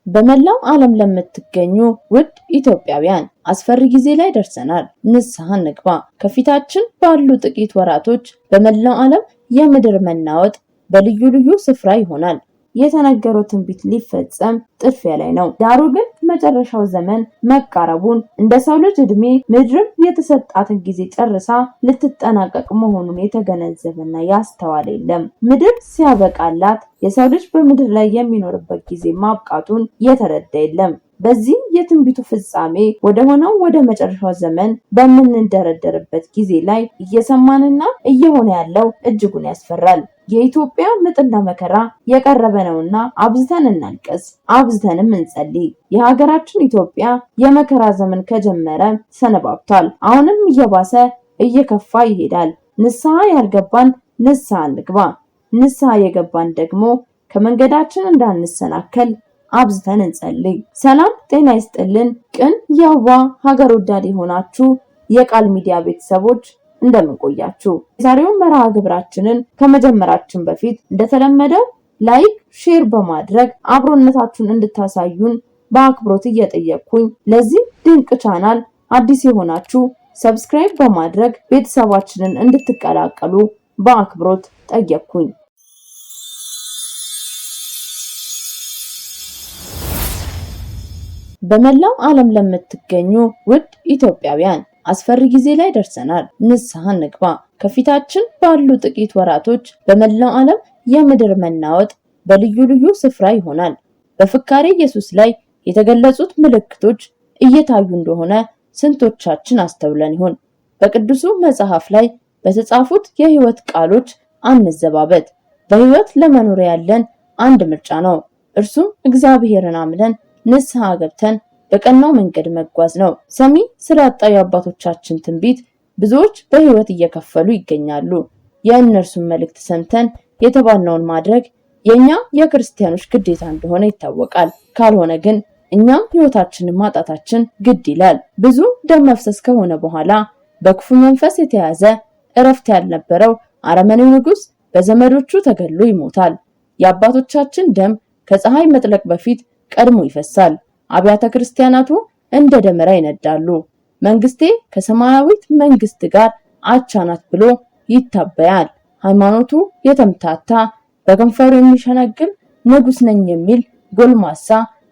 በመላው ዓለም ለምትገኙ ውድ ኢትዮጵያውያን አስፈሪ ጊዜ ላይ ደርሰናል። ንስሐ እንግባ። ከፊታችን ባሉ ጥቂት ወራቶች በመላው ዓለም የምድር መናወጥ በልዩ ልዩ ስፍራ ይሆናል። የተነገረው ትንቢት ሊፈጸም ጥድፊያ ላይ ነው። ዳሩ ግን መጨረሻው ዘመን መቃረቡን እንደ ሰው ልጅ እድሜ ምድርም የተሰጣትን ጊዜ ጨርሳ ልትጠናቀቅ መሆኑን የተገነዘበና ያስተዋለ የለም። ምድር ሲያበቃላት የሰው ልጅ በምድር ላይ የሚኖርበት ጊዜ ማብቃቱን የተረዳ የለም። በዚህ የትንቢቱ ፍጻሜ ወደ ሆነው ወደ መጨረሻው ዘመን በምንደረደርበት ጊዜ ላይ እየሰማንና እየሆነ ያለው እጅጉን ያስፈራል። የኢትዮጵያ ምጥና መከራ የቀረበ ነውና አብዝተን እናልቅስ፣ አብዝተንም እንጸልይ። የሀገራችን ኢትዮጵያ የመከራ ዘመን ከጀመረ ሰነባብቷል። አሁንም እየባሰ እየከፋ ይሄዳል። ንስሐ ያልገባን ንስሐ እንግባ። ንስሐ የገባን ደግሞ ከመንገዳችን እንዳንሰናከል አብዝተን እንጸልይ። ሰላም ጤና ይስጥልን። ቅን ያዋ ሀገር ወዳድ የሆናችሁ የቃል ሚዲያ ቤተሰቦች እንደምን ቆያችሁ? የዛሬውን መርሃ ግብራችንን ከመጀመራችን በፊት እንደተለመደው ላይክ፣ ሼር በማድረግ አብሮነታችሁን እንድታሳዩን በአክብሮት እየጠየቅኩኝ ለዚህ ድንቅ ቻናል አዲስ የሆናችሁ ሰብስክራይብ በማድረግ ቤተሰባችንን እንድትቀላቀሉ በአክብሮት ጠየቅኩኝ። በመላው ዓለም ለምትገኙ ውድ ኢትዮጵያውያን አስፈሪ ጊዜ ላይ ደርሰናል። ንስሐ እንግባ። ከፊታችን ባሉ ጥቂት ወራቶች በመላው ዓለም የምድር መናወጥ በልዩ ልዩ ስፍራ ይሆናል። በፍካሬ ኢየሱስ ላይ የተገለጹት ምልክቶች እየታዩ እንደሆነ ስንቶቻችን አስተውለን ይሆን? በቅዱሱ መጽሐፍ ላይ በተጻፉት የህይወት ቃሎች አንዘባበት። በህይወት ለመኖር ያለን አንድ ምርጫ ነው። እርሱም እግዚአብሔርን አምነን ንስሐ ገብተን በቀናው መንገድ መጓዝ ነው። ሰሚ ስላጣው የአባቶቻችን ትንቢት ብዙዎች በህይወት እየከፈሉ ይገኛሉ። የእነርሱን መልእክት ሰምተን የተባልነውን ማድረግ የኛ የክርስቲያኖች ግዴታ እንደሆነ ይታወቃል። ካልሆነ ግን እኛም ህይወታችንን ማጣታችን ግድ ይላል። ብዙ ደም መፍሰስ ከሆነ በኋላ በክፉ መንፈስ የተያዘ እረፍት ያልነበረው አረመኔው ንጉስ በዘመዶቹ ተገሎ ይሞታል። የአባቶቻችን ደም ከፀሐይ መጥለቅ በፊት ቀድሞ ይፈሳል። አብያተ ክርስቲያናቱ እንደ ደመራ ይነዳሉ። መንግስቴ ከሰማያዊት መንግስት ጋር አቻናት ብሎ ይታበያል። ሃይማኖቱ የተምታታ በከንፈሩ የሚሸነግል ንጉስ ነኝ የሚል ጎልማሳ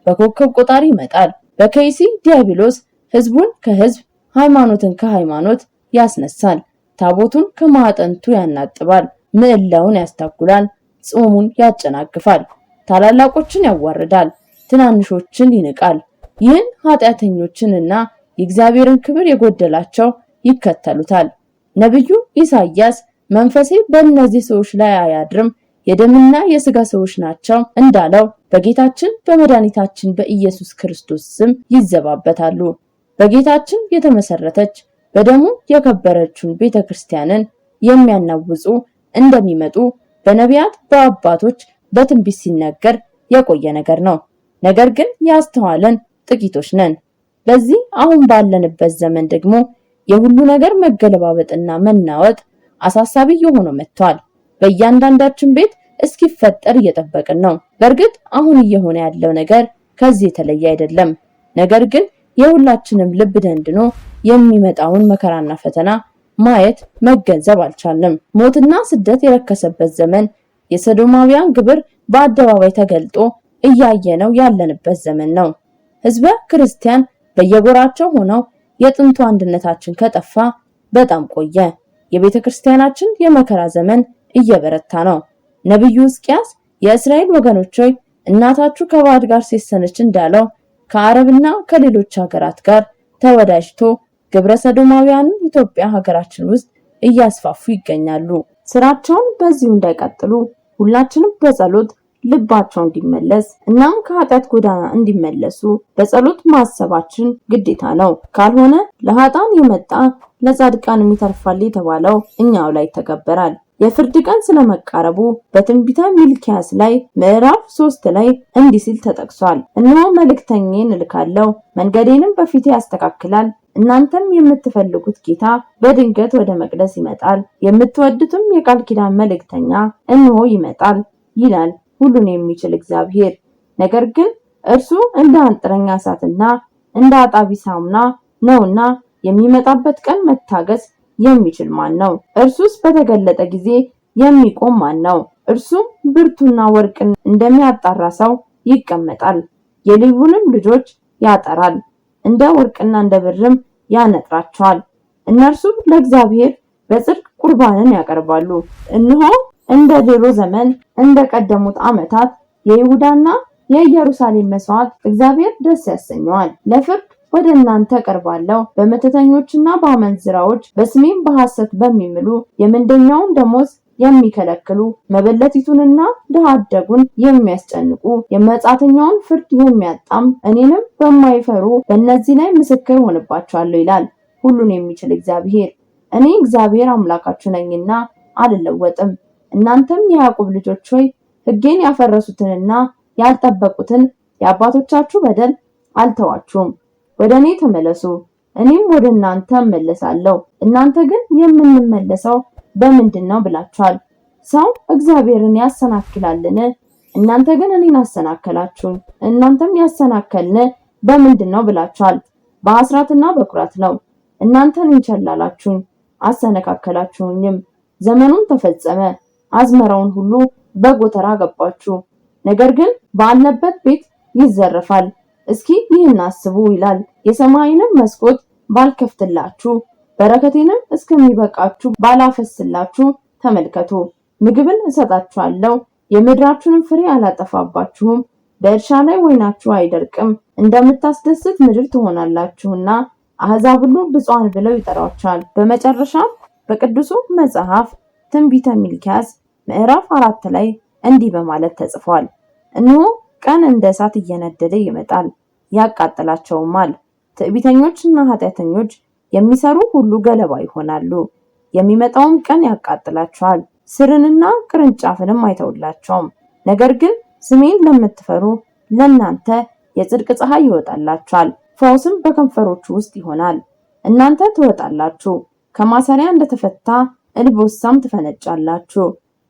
በኮከብ ቆጣሪ ይመጣል። በከይሲ ዲያብሎስ ህዝቡን ከህዝብ ሃይማኖትን ከሃይማኖት ያስነሳል። ታቦቱን ከማዕጠንቱ ያናጥባል። ምዕላውን ያስታጉላል። ጾሙን ያጨናግፋል። ታላላቆችን ያዋርዳል። ትናንሾችን ይንቃል። ይህን ኃጢአተኞችንና የእግዚአብሔርን ክብር የጎደላቸው ይከተሉታል። ነብዩ ኢሳይያስ መንፈሴ በእነዚህ ሰዎች ላይ አያድርም፣ የደምና የሥጋ ሰዎች ናቸው እንዳለው በጌታችን በመድኃኒታችን በኢየሱስ ክርስቶስ ስም ይዘባበታሉ። በጌታችን የተመሰረተች በደሙ የከበረችውን ቤተክርስቲያንን የሚያናውጹ እንደሚመጡ በነቢያት በአባቶች በትንቢት ሲነገር የቆየ ነገር ነው። ነገር ግን ያስተዋለን ጥቂቶች ነን። በዚህ አሁን ባለንበት ዘመን ደግሞ የሁሉ ነገር መገለባበጥና መናወጥ አሳሳቢ የሆነ መጥቷል። በእያንዳንዳችን ቤት እስኪፈጠር እየጠበቅን ነው። በእርግጥ አሁን እየሆነ ያለው ነገር ከዚህ የተለየ አይደለም። ነገር ግን የሁላችንም ልብ ደንድኖ የሚመጣውን መከራና ፈተና ማየት መገንዘብ አልቻልንም። ሞትና ስደት የረከሰበት ዘመን፣ የሰዶማውያን ግብር በአደባባይ ተገልጦ እያየነው ያለንበት ዘመን ነው። ህዝበ ክርስቲያን በየጎራቸው ሆነው የጥንቱ አንድነታችን ከጠፋ በጣም ቆየ። የቤተ ክርስቲያናችን የመከራ ዘመን እየበረታ ነው። ነብዩ ሕዝቅያስ የእስራኤል ወገኖች ሆይ እናታችሁ ከባዕድ ጋር ሴሰነች እንዳለው ከአረብና ከሌሎች ሀገራት ጋር ተወዳጅቶ ግብረ ሰዶማውያንን ኢትዮጵያ ሀገራችን ውስጥ እያስፋፉ ይገኛሉ። ስራቸውን በዚሁ እንዳይቀጥሉ ሁላችንም በጸሎት ልባቸው እንዲመለስ እናም ከኃጢአት ጎዳና እንዲመለሱ በጸሎት ማሰባችን ግዴታ ነው። ካልሆነ ለኃጥአን የመጣ ለጻድቃን ይተርፋል የተባለው እኛው ላይ ተገበራል። የፍርድ ቀን ስለመቃረቡ በትንቢተ ሚልክያስ ላይ ምዕራፍ 3 ላይ እንዲህ ሲል ተጠቅሷል። እነሆ መልእክተኛዬን እልካለሁ፣ መንገዴንም በፊቴ ያስተካክላል። እናንተም የምትፈልጉት ጌታ በድንገት ወደ መቅደስ ይመጣል፣ የምትወዱትም የቃል ኪዳን መልእክተኛ እነሆ ይመጣል ይላል ሁሉን የሚችል እግዚአብሔር። ነገር ግን እርሱ እንደ አንጥረኛ እሳትና እንደ አጣቢ ሳሙና ነውና የሚመጣበት ቀን መታገስ የሚችል ማን ነው? እርሱስ በተገለጠ ጊዜ የሚቆም ማን ነው? እርሱም ብርቱና ወርቅን እንደሚያጣራ ሰው ይቀመጣል። የልዩንም ልጆች ያጠራል፣ እንደ ወርቅና እንደ ብርም ያነጥራቸዋል። እነርሱም ለእግዚአብሔር በጽድቅ ቁርባንን ያቀርባሉ። እነሆ እንደ ድሮ ዘመን እንደ ቀደሙት ዓመታት የይሁዳና የኢየሩሳሌም መስዋዕት እግዚአብሔር ደስ ያሰኘዋል። ለፍርድ ወደ እናንተ ቀርባለሁ፣ በመተተኞችና በአመንዝራዎች በስሜም በሐሰት በሚምሉ የምንደኛውን ደሞዝ የሚከለክሉ መበለቲቱንና ድሃ አደጉን የሚያስጨንቁ የመጻተኛውን ፍርድ የሚያጣም እኔንም በማይፈሩ በእነዚህ ላይ ምስክር ሆንባቸዋለሁ ይላል ሁሉን የሚችል እግዚአብሔር። እኔ እግዚአብሔር አምላካችሁ ነኝና አልለወጥም። እናንተም የያዕቆብ ልጆች ሆይ ሕጌን ያፈረሱትንና ያልጠበቁትን የአባቶቻችሁ በደል አልተዋችሁም። ወደ እኔ ተመለሱ፣ እኔም ወደ እናንተ እመለሳለሁ። እናንተ ግን የምንመለሰው በምንድን ነው ብላችኋል። ሰው እግዚአብሔርን ያሰናክላልን? እናንተ ግን እኔን አሰናከላችሁኝ። እናንተም ያሰናከልን በምንድን ነው ብላችኋል። በአስራትና በኩራት ነው። እናንተን እንቸላላችሁኝ፣ አሰነካከላችሁኝም። ዘመኑን ተፈጸመ፣ አዝመራውን ሁሉ በጎተራ ገባችሁ። ነገር ግን ባለበት ቤት ይዘረፋል። እስኪ ይህን አስቡ ይላል። የሰማይንም መስኮት ባልከፍትላችሁ በረከቴንም እስከሚበቃችሁ ባላፈስላችሁ ተመልከቱ። ምግብን እሰጣችኋለሁ፣ የምድራችሁንም ፍሬ አላጠፋባችሁም። በእርሻ ላይ ወይናችሁ አይደርቅም። እንደምታስደስት ምድር ትሆናላችሁና አሕዛብ ሁሉ ብፁዓን ብለው ይጠሯችኋል። በመጨረሻም በቅዱሱ መጽሐፍ ትንቢተ ሚልክያስ ምዕራፍ 4 ላይ እንዲህ በማለት ተጽፏል። እነሆ ቀን እንደ እሳት እየነደደ ይመጣል፣ ያቃጥላቸውማል። ትዕቢተኞችና ኃጢአተኞች የሚሰሩ ሁሉ ገለባ ይሆናሉ። የሚመጣውም ቀን ያቃጥላቸዋል፣ ስርንና ቅርንጫፍንም አይተውላቸውም። ነገር ግን ስሜን ለምትፈሩ ለእናንተ የጽድቅ ፀሐይ ይወጣላችኋል፣ ፈውስም በከንፈሮቹ ውስጥ ይሆናል። እናንተ ትወጣላችሁ፣ ከማሰሪያ እንደተፈታ እልቦሳም ትፈነጫላችሁ።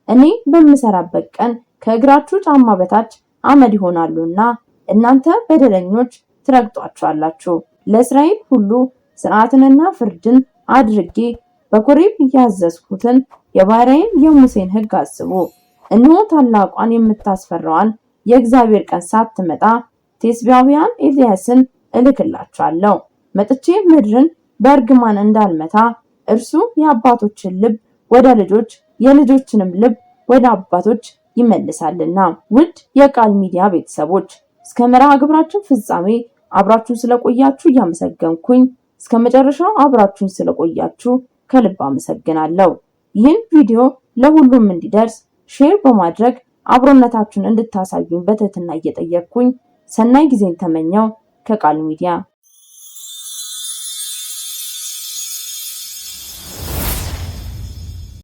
እኔ በምሰራበት ቀን ከእግራችሁ ጫማ በታች አመድ ይሆናሉና እናንተ በደለኞች ትረግጧቸዋላችሁ። ለእስራኤል ሁሉ ሥርዓትንና ፍርድን አድርጌ በኮሬብ ያዘዝኩትን የባሪያዬን የሙሴን ሕግ አስቡ። እነሆ ታላቋን የምታስፈራዋን የእግዚአብሔር ቀን ሳትመጣ ቴስብያውያን ኤልያስን እልክላችኋለሁ። መጥቼ ምድርን በእርግማን እንዳልመታ እርሱ የአባቶችን ልብ ወደ ልጆች የልጆችንም ልብ ወደ አባቶች ይመልሳልና። ውድ የቃል ሚዲያ ቤተሰቦች እስከ መርሃ ግብራችን ፍጻሜ አብራችሁን ስለቆያችሁ እያመሰገንኩኝ እስከ መጨረሻው አብራችሁን ስለቆያችሁ ከልብ አመሰግናለሁ። ይህን ቪዲዮ ለሁሉም እንዲደርስ ሼር በማድረግ አብሮነታችሁን እንድታሳዩኝ በትህትና እየጠየቅኩኝ ሰናይ ጊዜን ተመኘው ከቃል ሚዲያ።